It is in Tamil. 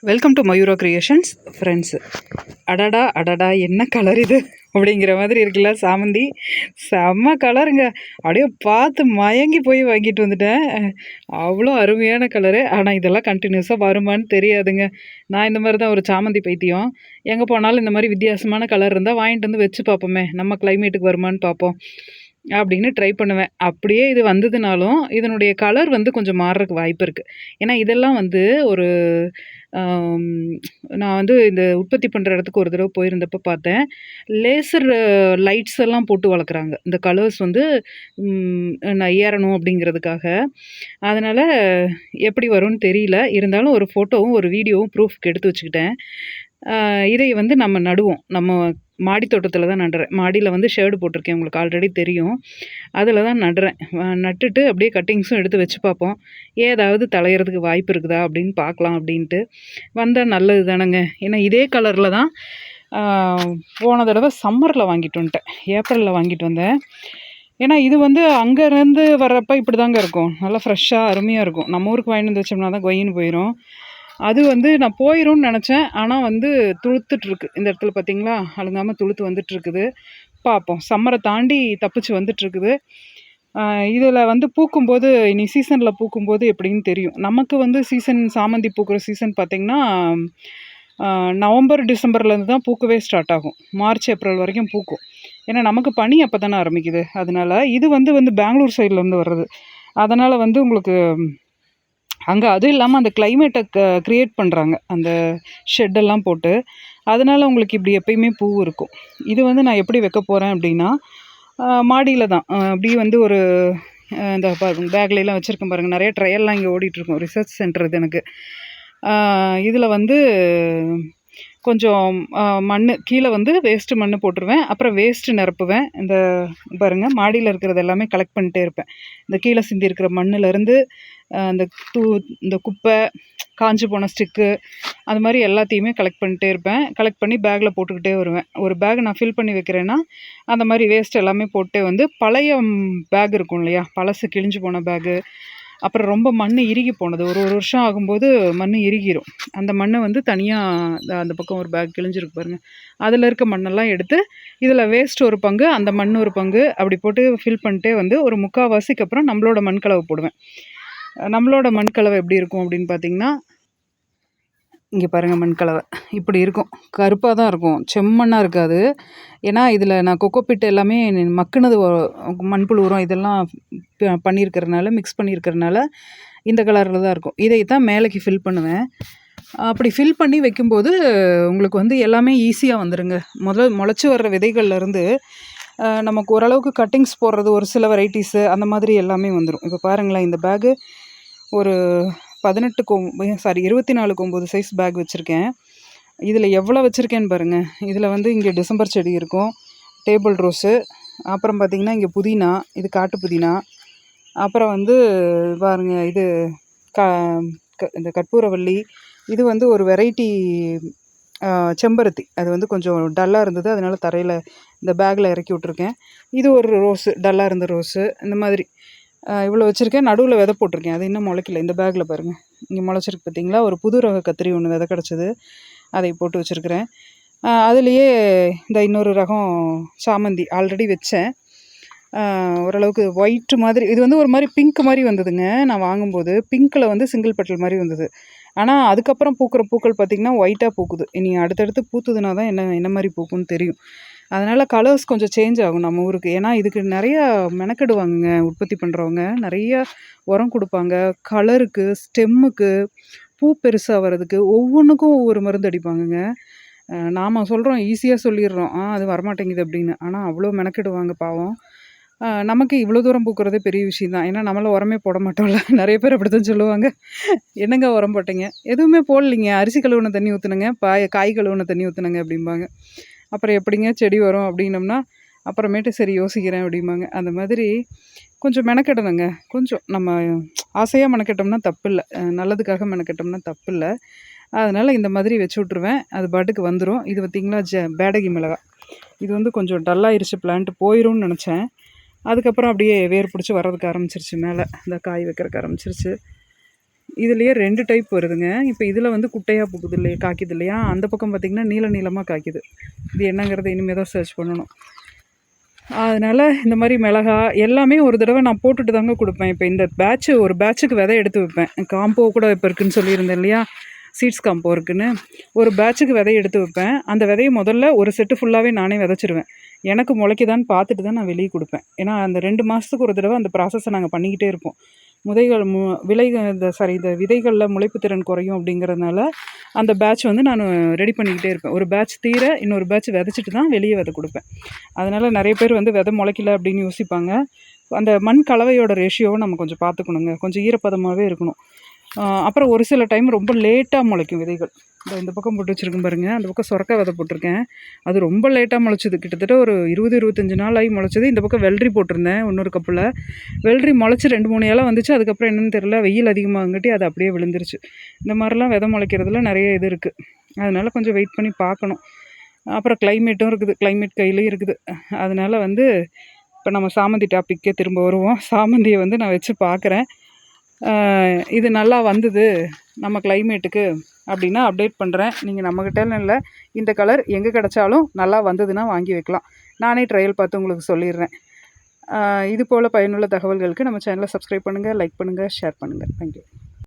Welcome to Mayura creations friends. அடடா அடடா என்ன கலர் இது அப்படிங்கிற மாதிரி இருக்குல்ல. சாமந்தி செம்ம கலருங்க. அப்படியே பார்த்து மயங்கி போய் வாங்கிட்டு வந்துட்டேன். அவ்வளோ அருமையான கலரு. ஆனால் இதெல்லாம் கண்டினியூஸாக வருமானு தெரியாதுங்க. நான் இந்த மாதிரி தான் ஒரு சாமந்தி பைத்தியம். எங்கே போனாலும் இந்த மாதிரி வித்தியாசமான கலர் இருந்தால் வாங்கிட்டு வந்து வச்சு பார்ப்போமே, நம்ம கிளைமேட்டுக்கு வருமானு பார்ப்போம் அப்படின்னு ட்ரை பண்ணுவேன். அப்படியே இது வந்ததுனாலும் இதனுடைய கலர் வந்து கொஞ்சம் மாறுறதுக்கு வாய்ப்பு இருக்குது. ஏன்னா இதெல்லாம் வந்து ஒரு நான் வந்து இந்த உற்பத்தி பண்ணுற இடத்துக்கு ஒரு தடவை போயிருந்தப்போ பார்த்தேன். லேசர் லைட்ஸ் எல்லாம் போட்டு வளர்க்குறாங்க. இந்த கலர்ஸ் வந்து நான் ஏறணும் அப்படிங்கிறதுக்காக. அதனால் எப்படி வரும்னு தெரியல. இருந்தாலும் ஒரு ஃபோட்டோவும் ஒரு வீடியோவும் ப்ரூஃப்க்கு எடுத்து வச்சுக்கிட்டேன். இதை வந்து நம்ம நடுவோம். நம்ம மாடி தோட்டத்தில் தான் நடுறேன். மாடியில் வந்து ஷேடு போட்டிருக்கேன், உங்களுக்கு ஆல்ரெடி தெரியும். அதில் தான் நடுறேன். நட்டுட்டு அப்படியே கட்டிங்ஸும் எடுத்து வச்சு பார்ப்போம். ஏதாவது தளையிறதுக்கு வாய்ப்பு இருக்குதா அப்படின்னு பார்க்கலாம் அப்படின்ட்டு. வந்தால் நல்லது தானேங்க. ஏன்னா இதே கலரில் தான் போன தடவை சம்மரில் வாங்கிட்டு வந்துட்டேன். ஏப்ரலில் வாங்கிட்டு வந்தேன். ஏன்னா இது வந்து அங்கேருந்து வர்றப்போ இப்படி தாங்க இருக்கும். நல்லா ஃப்ரெஷ்ஷாக அருமையாக இருக்கும். நம்ம ஊருக்கு வாங்கிட்டு வந்து வச்சோம்னா தான் கொயின்னு போயிடும். அது வந்து நான் போயிரும்னு நினச்சேன். ஆனால் வந்து துளுத்துட்ருக்கு. இந்த இடத்துல பார்த்தீங்களா, அழுங்காமல் துளுத்து வந்துட்டுருக்குது. பார்ப்போம். சம்மரை தாண்டி தப்பிச்சு வந்துட்டுருக்குது. இதில் வந்து பூக்கும்போது இனி சீசனில் பூக்கும்போது எப்படின்னு தெரியும். நமக்கு வந்து சீசன் சாமந்தி பூக்கிற சீசன் பார்த்திங்கன்னா நவம்பர் டிசம்பர்லேருந்து தான் பூக்கவே ஸ்டார்ட் ஆகும். மார்ச் ஏப்ரல் வரைக்கும் பூக்கும். ஏன்னா நமக்கு பனி அப்போ தானே ஆரம்பிக்குது. அதனால் இது வந்து பெங்களூர் சைட்லேருந்து வர்றது. அதனால் வந்து உங்களுக்கு அங்கே அதுவும் இல்லாமல் அந்த கிளைமேட்டை க்ரியேட் பண்ணுறாங்க அந்த ஷெட்டெல்லாம் போட்டு. அதனால் உங்களுக்கு இப்படி எப்பயுமே பூ இருக்கும். இது வந்து நான் எப்படி வைக்க போகிறேன் அப்படின்னா, மாடியில் தான் அப்படியே வந்து ஒரு இந்த பேக்லாம் வச்சுருக்கேன் பாருங்கள். நிறைய ட்ரையல்லாம் இங்கே ஓடிட்டுருக்கும். ரிசர்ச் சென்டர் இது எனக்கு. இதில் வந்து கொஞ்சம் மண் கீழே வந்து வேஸ்ட்டு மண் போட்டுருவேன். அப்புறம் வேஸ்ட்டு நிரப்புவேன். இந்த பாருங்கள், மாடியில் இருக்கிறது எல்லாமே கலெக்ட் பண்ணிட்டே இருப்பேன். இந்த கீழே சிந்தி இருக்கிற மண்ணிலேருந்து இந்த இந்த குப்பை, காஞ்சு போன ஸ்டிக்கு, அது மாதிரி எல்லாத்தையுமே கலெக்ட் பண்ணிட்டே இருப்பேன். கலெக்ட் பண்ணி பேக்கில் போட்டுக்கிட்டே வருவேன். ஒரு பேக் நான் ஃபில் பண்ணி வைக்கிறேன்னா அந்த மாதிரி வேஸ்ட் எல்லாமே போட்டே வந்து பழைய பேக் இருக்கும் இல்லையா, பழசு கிழிஞ்சு போன பேகு, அப்புறம் ரொம்ப மண் இறுகி போனது, ஒரு வருஷம் ஆகும்போது மண் இறுகிரும். அந்த மண்ணை வந்து தனியாக அந்த பக்கம் ஒரு பேக் கிழிஞ்சிருக்கு பாருங்கள், அதில் இருக்க மண்ணெல்லாம் எடுத்து இதில் வேஸ்ட் ஒரு பங்கு, அந்த மண் ஒரு பங்கு, அப்படி போட்டு ஃபில் பண்ணிட்டே வந்து ஒரு 3/4 அப்புறம் நம்மளோட மண்கலவை போடுவேன். நம்மளோட மண்கலவை எப்படி இருக்கும் அப்படின்னு பார்த்தீங்கன்னா, இங்கே பாருங்கள், மண்கலவை இப்படி இருக்கும். கருப்பாக தான் இருக்கும், செம்மண்ணாக இருக்காது. ஏன்னா இதில் நான் கொக்கோபிட் எல்லாமே மக்குனது மண்புழு உரம் இதெல்லாம் பண்ணியிருக்கிறதுனால, மிக்ஸ் பண்ணியிருக்கிறதுனால இந்த கலரில் தான் இருக்கும். இதை தான் மேலேக்கு ஃபில் பண்ணுவேன். அப்படி ஃபில் பண்ணி வைக்கும்போது உங்களுக்கு வந்து எல்லாமே ஈஸியாக வந்துடுங்க. முளைச்சி வர்ற விதைகள்லேருந்து நமக்கு ஓரளவுக்கு கட்டிங்ஸ் போடுறது, ஒரு சில வெரைட்டிஸு அந்த மாதிரி எல்லாமே வந்துடும். இப்போ பாருங்களேன், இந்த பேகு ஒரு 24 9 சைஸ் பேக் வச்சுருக்கேன். இதில் எவ்வளோ வச்சுருக்கேன்னு பாருங்கள். இதில் வந்து இங்கே டிசம்பர் செடி இருக்கும், டேபிள் ரோஸு, அப்புறம் பார்த்திங்கன்னா இங்கே புதினா, இது காட்டு புதினா, அப்புறம் வந்து பாருங்கள் இது இந்த கற்பூரவள்ளி, இது வந்து ஒரு வெரைட்டி செம்பருத்தி. அது வந்து கொஞ்சம் டல்லாக இருந்தது, அதனால் தரையில் இந்த பேக்கில் இறக்கி விட்ருக்கேன். இது ஒரு ரோஸு, டல்லாக இருந்த ரோஸு. இந்த மாதிரி இவ்வளோ வச்சுருக்கேன். நடுவில் விதை போட்டிருக்கேன், அது இன்னும் முளைக்கல. இந்த பேக்கில் பாருங்கள், இங்கே முளைச்சிருக்கு பார்த்தீங்களா. ஒரு புது ரக கத்திரி ஒன்று விதை கிடச்சிது, அதை போட்டு வச்சுருக்கிறேன். அதுலேயே இந்த இன்னொரு ரகம் சாமந்தி ஆல்ரெடி வச்சேன். ஓரளவுக்கு ஒயிட்டு மாதிரி, இது வந்து ஒரு மாதிரி பிங்க் மாதிரி வந்ததுங்க. நான் வாங்கும்போது பிங்க்கில் வந்து சிங்கிள் பெட்டல் மாதிரி வந்தது. ஆனால் அதுக்கப்புறம் பூக்கிற பூக்கள் பார்த்திங்கன்னா ஒயிட்டாக பூக்குது. இனி அடுத்தடுத்து பூத்துதுனா தான் என்ன மாதிரி பூக்குன்னு தெரியும். அதனால் கலர்ஸ் கொஞ்சம் சேஞ்ச் ஆகும் நம்ம ஊருக்கு. ஏன்னா இதுக்கு நிறையா மெனக்கெடுவாங்கங்க உற்பத்தி பண்ணுறவங்க. நிறையா உரம் கொடுப்பாங்க, கலருக்கு, ஸ்டெம்முக்கு, பூ பெருசாக வர்றதுக்கு, ஒவ்வொன்றுக்கும் ஒவ்வொரு மருந்து அடிப்பாங்கங்க. நாம் சொல்கிறோம், ஈஸியாக சொல்லிடுறோம், அது வரமாட்டேங்குது அப்படின்னு. ஆனால் அவ்வளோ மெனக்கெடுவாங்க பாவம். நமக்கு இவ்வளோ தூரம் பூக்கிறதே பெரிய விஷயம் தான். ஏன்னா நம்மளாம் உரமே போட மாட்டோம்ல. நிறைய பேர் அப்படி தான் சொல்லுவாங்க, என்னங்க உரம் போட்டீங்க? எதுவுமே போடலிங்க, அரிசி கழுவுன தண்ணி ஊற்றுனங்க, காய் கழுவுன தண்ணி ஊற்றுனங்க அப்படிம்பாங்க. அப்புறம் எப்படிங்க செடி வரும் அப்படின்னம்னா, அப்புறமேட்டு சரி யோசிக்கிறேன் அப்படிம்பாங்க. அந்த மாதிரி கொஞ்சம் மெனக்கெடணுங்க. கொஞ்சம் நம்ம ஆசையாக மெனக்கெட்டோம்னா தப்பு இல்லை, நல்லதுக்காக மெனக்கெட்டோம்னா தப்பு இல்லை. அதனால் இந்த மாதிரி வச்சு விட்ருவேன், அது பாட்டுக்கு வந்துடும். இது பார்த்திங்களா, பேடகி மிளகாய். இது வந்து கொஞ்சம் டல்லாகிருச்சு, பிளான்ட்டு போயிடும்னு நினச்சேன். அதுக்கப்புறம் அப்படியே வேர் பிடிச்சி வர்றதுக்கு ஆரம்பிச்சிருச்சு, மேலே இந்த காய் வைக்கிறதுக்கு ஆரம்பிச்சிருச்சு. இதுலேயே 2 டைப் வருதுங்க. இப்போ இதில் வந்து குட்டையாக பூக்குது இல்லையா, காய்க்குது இல்லையா, அந்த பக்கம் பார்த்திங்கன்னா நீள நீளமாக காய்க்குது. இது என்னங்கிறத இனிமேல் தான் சர்ச் பண்ணணும். அதனால் இந்த மாதிரி மிளகா எல்லாமே ஒரு தடவை நான் போட்டுட்டு தாங்க கொடுப்பேன். இப்போ இந்த ஒரு பேட்சுக்கு விதை எடுத்து வைப்பேன். காம்போ கூட இப்போ இருக்குதுன்னு சொல்லியிருந்தேன் இல்லையா, சீட்ஸ் காம்போ இருக்குதுன்னு. ஒரு பேட்சுக்கு விதை எடுத்து வைப்பேன். அந்த விதையை முதல்ல ஒரு செட்டு ஃபுல்லாகவே நானே விதைச்சிருவேன். எனக்கு முளைக்குதான்னு பார்த்துட்டு தான் நான் வெளியே கொடுப்பேன். ஏன்னா அந்த 2 மாதத்துக்கு ஒரு தடவை அந்த ப்ராசஸை நாங்கள் பண்ணிக்கிட்டே இருப்போம். இந்த விதைகளில் முளைப்பு திறன் குறையும் அப்படிங்கிறதுனால அந்த பேட்ச் வந்து நான் ரெடி பண்ணிக்கிட்டே இருப்பேன். ஒரு பேட்ச் தீர இன்னொரு பேட்ச் விதைச்சிட்டு தான் வெளியே விதை கொடுப்பேன். அதனால் நிறைய பேர் வந்து விதை முளைக்கல அப்படின்னு யோசிப்பாங்க. அந்த மண் கலவையோட ரேஷியோவை நம்ம கொஞ்சம் பார்த்துக்கணுங்க. கொஞ்சம் ஈரப்பதமாகவே இருக்கணும். அப்புறம் ஒரு சில டைம் ரொம்ப லேட்டாக முளைக்கும் விதைகள். இந்த பக்கம் போட்டு வச்சுருக்கேன் பாருங்கள், அந்த பக்கம் சொரக்காய் விதை போட்டிருக்கேன். அது ரொம்ப லேட்டாக முளைச்சிது. கிட்டத்தட்ட ஒரு 20-25 நாள் ஆகி முளைச்சது. இந்த பக்கம் வெள்ளரி போட்டிருந்தேன் இன்னொரு கப்பில். வெள்ளரி முளைச்சி 2-3 இலை வந்துச்சு. அதுக்கப்புறம் என்னென்னு தெரியல, வெயில் அதிகமாகங்காட்டி அது அப்படியே விழுந்துருச்சு. இந்த மாதிரிலாம் விதை முளைக்கிறதுல நிறைய இது இருக்குது. அதனால் கொஞ்சம் வெயிட் பண்ணி பார்க்கணும். அப்புறம் கிளைமேட்டும் இருக்குது, கிளைமேட் கையிலையும் இருக்குது. அதனால் வந்து இப்போ நம்ம சாமந்தி டாப்பிக்கே திரும்ப வருவோம். சாமந்தியை வந்து நான் வச்சு பார்க்குறேன். இது நல்லா வந்தது நம்ம கிளைமேட்டுக்கு அப்படின்னா அப்டேட் பண்ணுறேன். நீங்கள் நம்மக்கிட்டேன்னு இல்லை, இந்த கலர் எங்கே கிடச்சாலும் நல்லா வந்ததுன்னா வாங்கி வைக்கலாம். நானே ட்ரையல் பார்த்து உங்களுக்கு சொல்லிடுறேன். இது போல் பயனுள்ள தகவல்களுக்கு நம்ம சேனலை சப்ஸ்கிரைப் பண்ணுங்கள், லைக் பண்ணுங்கள், ஷேர் பண்ணுங்கள். தேங்க்யூ.